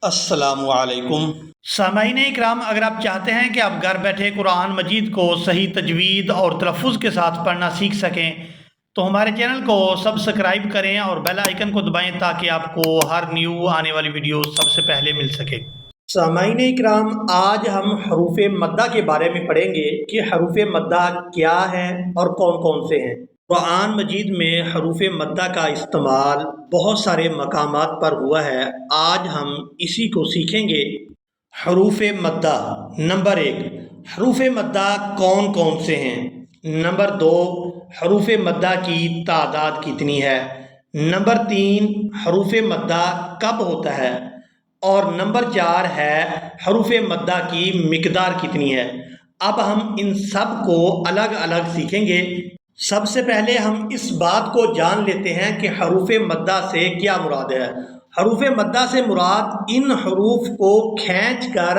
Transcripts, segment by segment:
السلام علیکم سامعین اکرام، اگر آپ چاہتے ہیں کہ آپ گھر بیٹھے قرآن مجید کو صحیح تجوید اور تلفظ کے ساتھ پڑھنا سیکھ سکیں تو ہمارے چینل کو سبسکرائب کریں اور بیل آئیکن کو دبائیں تاکہ آپ کو ہر نیو آنے والی ویڈیو سب سے پہلے مل سکے۔ سامعین اکرام، آج ہم حروف مدہ کے بارے میں پڑھیں گے کہ حروف مدہ کیا ہیں اور کون کون سے ہیں۔ قرآن مجید میں حروف مدہ کا استعمال بہت سارے مقامات پر ہوا ہے۔ آج ہم اسی کو سیکھیں گے۔ حروف مدہ نمبر 1، حروف مدہ کون کون سے ہیں؟ نمبر 2، حروف مدہ کی تعداد کتنی ہے؟ نمبر 3، حروف مدہ کب ہوتا ہے؟ اور نمبر 4 ہے حروف مدہ کی مقدار کتنی ہے؟ اب ہم ان سب کو الگ الگ سیکھیں گے۔ سب سے پہلے ہم اس بات کو جان لیتے ہیں کہ حروف مدہ سے کیا مراد ہے۔ حروف مدہ سے مراد ان حروف کو کھینچ کر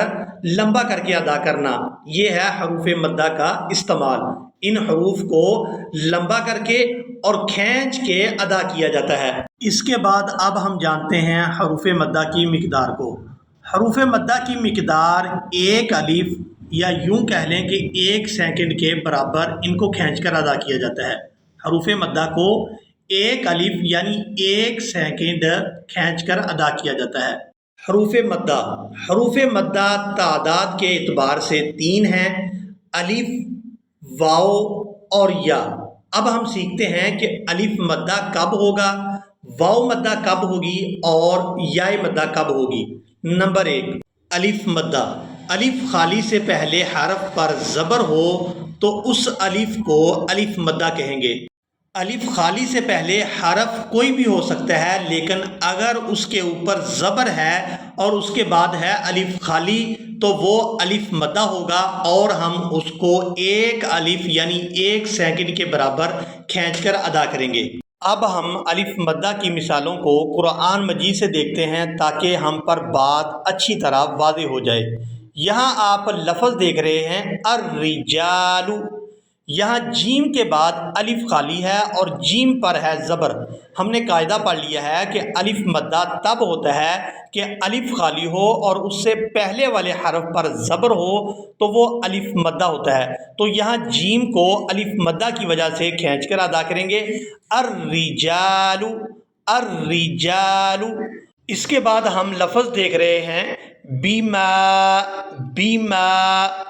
لمبا کر کے ادا کرنا، یہ ہے حروف مدہ کا استعمال۔ ان حروف کو لمبا کر کے اور کھینچ کے ادا کیا جاتا ہے۔ اس کے بعد اب ہم جانتے ہیں حروف مدہ کی مقدار کو۔ حروف مدہ کی مقدار ایک الف، یا یوں کہہ لیں کہ 1 سیکنڈ کے برابر ان کو کھینچ کر ادا کیا جاتا ہے۔ حروف مدہ کو 1 الف یعنی 1 سیکنڈ کھینچ کر ادا کیا جاتا ہے۔ حروف مدہ تعداد کے اعتبار سے 3 ہیں: الف، واو اور یا۔ اب ہم سیکھتے ہیں کہ الف مدہ کب ہوگا، واو مدہ کب ہوگی اور یا مدہ کب ہوگی۔ نمبر 1، الف مدہ۔ الف خالی سے پہلے حرف پر زبر ہو تو اس الف کو الف مدہ کہیں گے۔ الف خالی سے پہلے حرف کوئی بھی ہو سکتا ہے، لیکن اگر اس کے اوپر زبر ہے اور اس کے بعد ہے الف خالی تو وہ الف مدہ ہوگا، اور ہم اس کو 1 الف یعنی 1 سیکنڈ کے برابر کھینچ کر ادا کریں گے۔ اب ہم الف مدہ کی مثالوں کو قرآن مجید سے دیکھتے ہیں تاکہ ہم پر بات اچھی طرح واضح ہو جائے۔ یہاں آپ لفظ دیکھ رہے ہیں الرجال، یہاں جیم کے بعد الف خالی ہے اور جیم پر ہے زبر۔ ہم نے قاعدہ پڑھ لیا ہے کہ الف مدہ تب ہوتا ہے کہ الف خالی ہو اور اس سے پہلے والے حرف پر زبر ہو تو وہ الف مدہ ہوتا ہے۔ تو یہاں جیم کو الف مدہ کی وجہ سے کھینچ کر ادا کریں گے، الرجال الرجال۔ اس کے بعد ہم لفظ دیکھ رہے ہیں بیما بیما،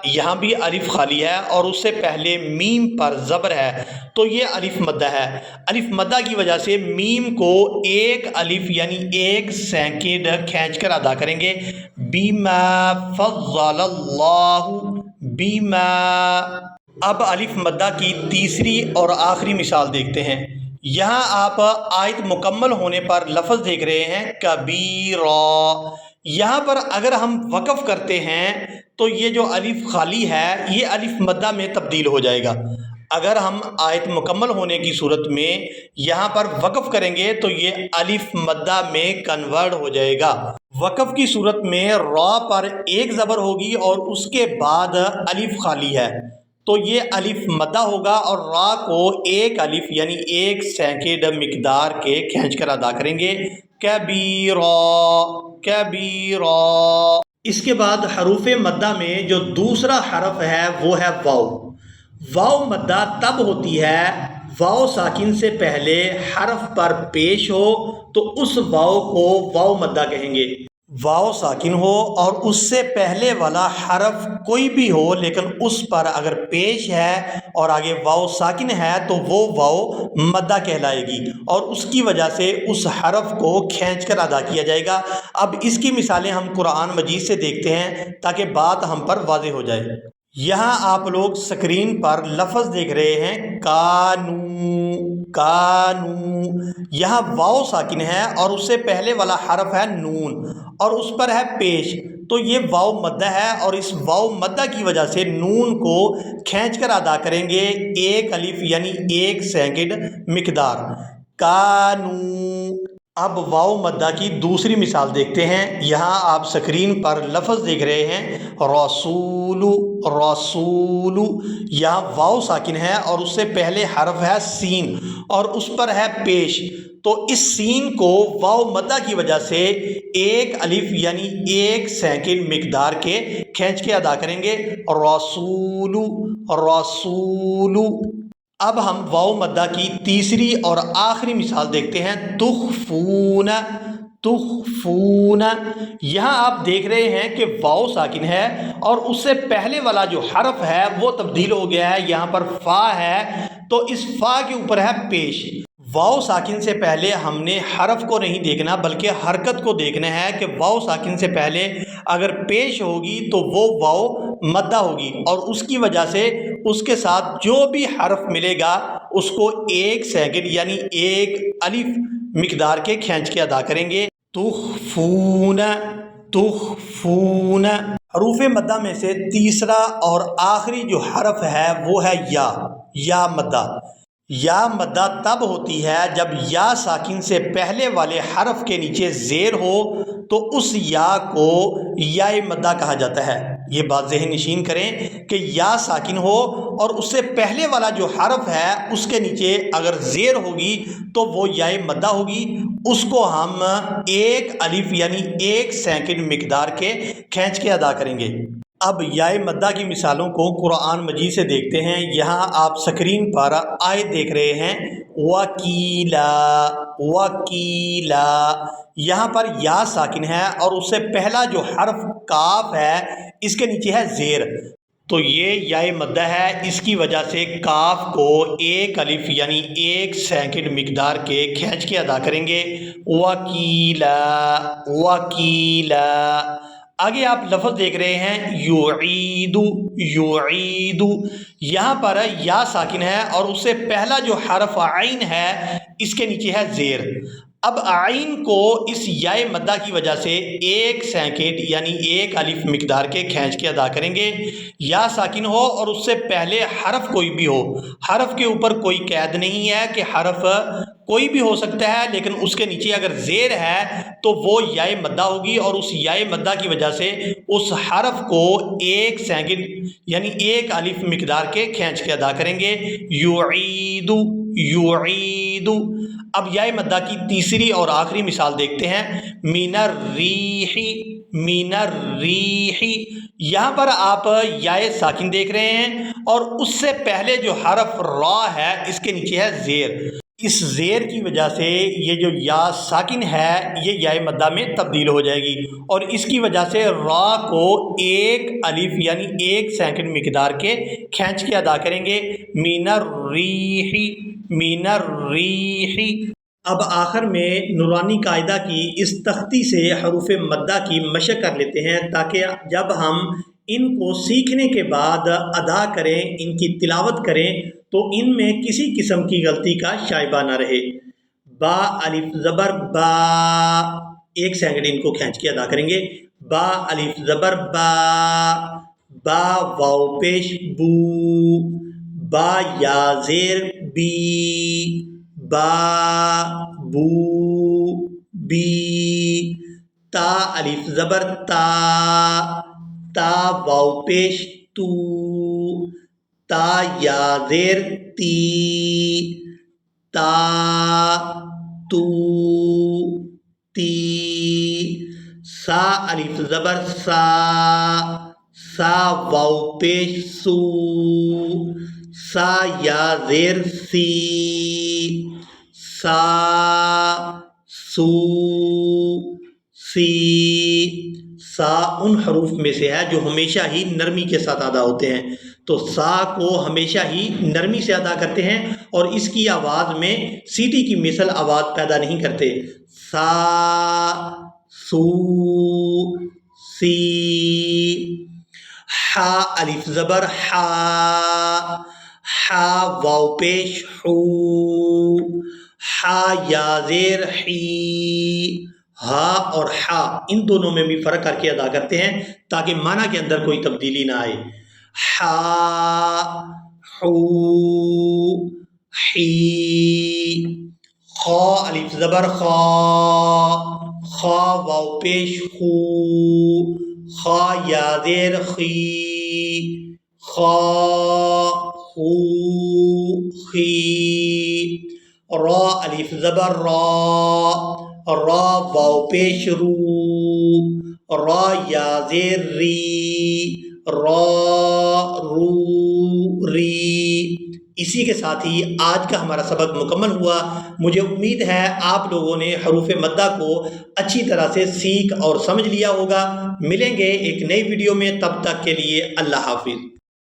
یہاں بھی الف خالی ہے اور اس سے پہلے میم پر زبر ہے تو یہ الف مدہ ہے۔ الف مدہ کی وجہ سے میم کو 1 الف یعنی 1 سیکنڈ کھینچ کر ادا کریں گے، بیما فضل اللہ بیما۔ اب الف مدہ کی تیسری اور آخری مثال دیکھتے ہیں۔ یہاں آپ آیت مکمل ہونے پر لفظ دیکھ رہے ہیں کبیرا۔ یہاں پر اگر ہم وقف کرتے ہیں تو یہ جو الف خالی ہے یہ الف مدہ میں تبدیل ہو جائے گا۔ اگر ہم آیت مکمل ہونے کی صورت میں یہاں پر وقف کریں گے تو یہ الف مدہ میں کنورٹ ہو جائے گا۔ وقف کی صورت میں را پر 1 زبر ہوگی اور اس کے بعد الف خالی ہے تو یہ الف مدہ ہوگا، اور را کو 1 الف یعنی 1 سیکنڈ مقدار کے کھینچ کر ادا کریں گے، کبیرا کبیرا۔ اس کے بعد حروف مدہ میں جو دوسرا حرف ہے وہ ہے واو۔ واو مدہ تب ہوتی ہے واو ساکن سے پہلے حرف پر پیش ہو تو اس واو کو واو مدہ کہیں گے۔ واو ساکن ہو اور اس سے پہلے والا حرف کوئی بھی ہو لیکن اس پر اگر پیش ہے اور آگے واو ساکن ہے تو وہ واو مدہ کہلائے گی، اور اس کی وجہ سے اس حرف کو کھینچ کر ادا کیا جائے گا۔ اب اس کی مثالیں ہم قرآن مجید سے دیکھتے ہیں تاکہ بات ہم پر واضح ہو جائے۔ یہاں آپ لوگ سکرین پر لفظ دیکھ رہے ہیں کانو کانو، یہاں واو ساکن ہے اور اس سے پہلے والا حرف ہے نون اور اس پر ہے پیش، تو یہ واو مدہ ہے، اور اس واو مدہ کی وجہ سے نون کو کھینچ کر ادا کریں گے 1 الف یعنی 1 سیکنڈ مقدار، کانو اب واو مدہ کی دوسری مثال دیکھتے ہیں۔ یہاں آپ سکرین پر لفظ دیکھ رہے ہیں رسول، رسول، یہاں واو ساکن ہے اور اس سے پہلے حرف ہے سین اور اس پر ہے پیش، تو اس سین کو واو مدہ کی وجہ سے ایک الف یعنی 1 سیکنڈ مقدار کے کھینچ کے ادا کریں گے، رسول، رسول۔ اب ہم واو مدہ کی تیسری اور آخری مثال دیکھتے ہیں تخفون، تخفون۔ یہاں آپ دیکھ رہے ہیں کہ واو ساکن ہے اور اس سے پہلے والا جو حرف ہے وہ تبدیل ہو گیا ہے، یہاں پر فا ہے تو اس فا کے اوپر ہے پیش۔ واو ساکن سے پہلے ہم نے حرف کو نہیں دیکھنا بلکہ حرکت کو دیکھنا ہے کہ واو ساکن سے پہلے اگر پیش ہوگی تو وہ واو مدہ ہوگی اور اس کی وجہ سے اس کے ساتھ جو بھی حرف ملے گا اس کو 1 سیکنڈ یعنی 1 الف مقدار کے کھینچ کے ادا کریں گے، تخفون، تخفون۔ حروف مدہ میں سے تیسرا اور آخری جو حرف ہے وہ ہے یا، یا مدہ۔ یا مدہ تب ہوتی ہے جب یا ساکن سے پہلے والے حرف کے نیچے زیر ہو تو اس یا کو یا مدہ کہا جاتا ہے۔ یہ بات ذہن نشین کریں کہ یا ساکن ہو اور اس سے پہلے والا جو حرف ہے اس کے نیچے اگر زیر ہوگی تو وہ یا مدہ ہوگی، اس کو ہم 1 الف یعنی 1 سیکنڈ مقدار کے کھینچ کے ادا کریں گے۔ اب یا مدہ کی مثالوں کو قرآن مجید سے دیکھتے ہیں۔ یہاں آپ سکرین پر آیت دیکھ رہے ہیں وکیلا، وکیلا۔ یہاں پر یا ساکن ہے اور اس سے پہلا جو حرف کاف ہے اس کے نیچے ہے زیر، تو یہ یا مدہ ہے، اس کی وجہ سے کاف کو 1 الف یعنی 1 سیکنڈ مقدار کے کھینچ کے ادا کریں گے، وکیلا، وکیلا۔ آگے آپ لفظ دیکھ رہے ہیں یعید، یعید۔ یہاں پر یا ساکن ہے اور اس سے پہلا جو حرف عین ہے اس کے نیچے ہے زیر۔ اب عین کو اس یا مدہ کی وجہ سے 1 سیکنڈ یعنی 1 الف مقدار کے کھینچ کے ادا کریں گے، یا ساکن ہو اور اس سے پہلے حرف کوئی بھی ہو، حرف کے اوپر کوئی قید نہیں ہے کہ حرف کوئی بھی ہو سکتا ہے، لیکن اس کے نیچے اگر زیر ہے تو وہ یا مدہ ہوگی اور اس یا مدہ کی وجہ سے اس حرف کو 1 سیکنڈ یعنی 1 الف مقدار کے کھینچ کے ادا کریں گے، یعید، یعید۔ اب یا مدہ کی تیسری اور آخری مثال دیکھتے ہیں من الریح، من الریح۔ یہاں پر آپ یا ساکن دیکھ رہے ہیں اور اس سے پہلے جو حرف را ہے اس کے نیچے ہے زیر، اس زیر کی وجہ سے یہ جو یا ساکن ہے یہ یا مدہ میں تبدیل ہو جائے گی اور اس کی وجہ سے را کو 1 الف یعنی 1 سیکنڈ مقدار کے کھینچ کے ادا کریں گے، من الریح، من الریح۔ اب آخر میں نورانی قاعدہ کی اس تختی سے حروف مدہ کی مشق کر لیتے ہیں تاکہ جب ہم ان کو سیکھنے کے بعد ادا کریں، ان کی تلاوت کریں تو ان میں کسی قسم کی غلطی کا شائبہ نہ رہے۔ با الف زبر با، 1 سیکنڈ ان کو کھینچ کے ادا کریں گے، با الف زبر با، با واو پیش بو، با یا زیر بی، با بو بی، تا الف زبر تا، تا واو پیش تو، تا یا زیر تی، تا تو تی، سا الف زبر سا، سا واو پیش سو، سا یا زیر سی، سا سو سی۔ سا ان حروف میں سے ہے جو ہمیشہ ہی نرمی کے ساتھ ادا ہوتے ہیں، تو سا کو ہمیشہ ہی نرمی سے ادا کرتے ہیں اور اس کی آواز میں سیٹی کی مثل آواز پیدا نہیں کرتے۔ سا سو سی۔ ہا الف زبر ہا، ہا واو پیش ہو، ہا یا زیر ہی، ہا اور ہا ان دونوں میں بھی فرق کر کے ادا کرتے ہیں تاکہ معنی کے اندر کوئی تبدیلی نہ آئے۔ ہا ہو ہی، خا الف زبر خا، خا واو پیش خو، خا یا زیر خی، خا خو خی، را الف زبر را، را واو پیش رو، را یا زیر ری، را رو ری۔ اسی کے ساتھ ہی آج کا ہمارا سبق مکمل ہوا۔ مجھے امید ہے آپ لوگوں نے حروف مدہ کو اچھی طرح سے سیکھ اور سمجھ لیا ہوگا۔ ملیں گے ایک نئی ویڈیو میں، تب تک کے لیے اللہ حافظ۔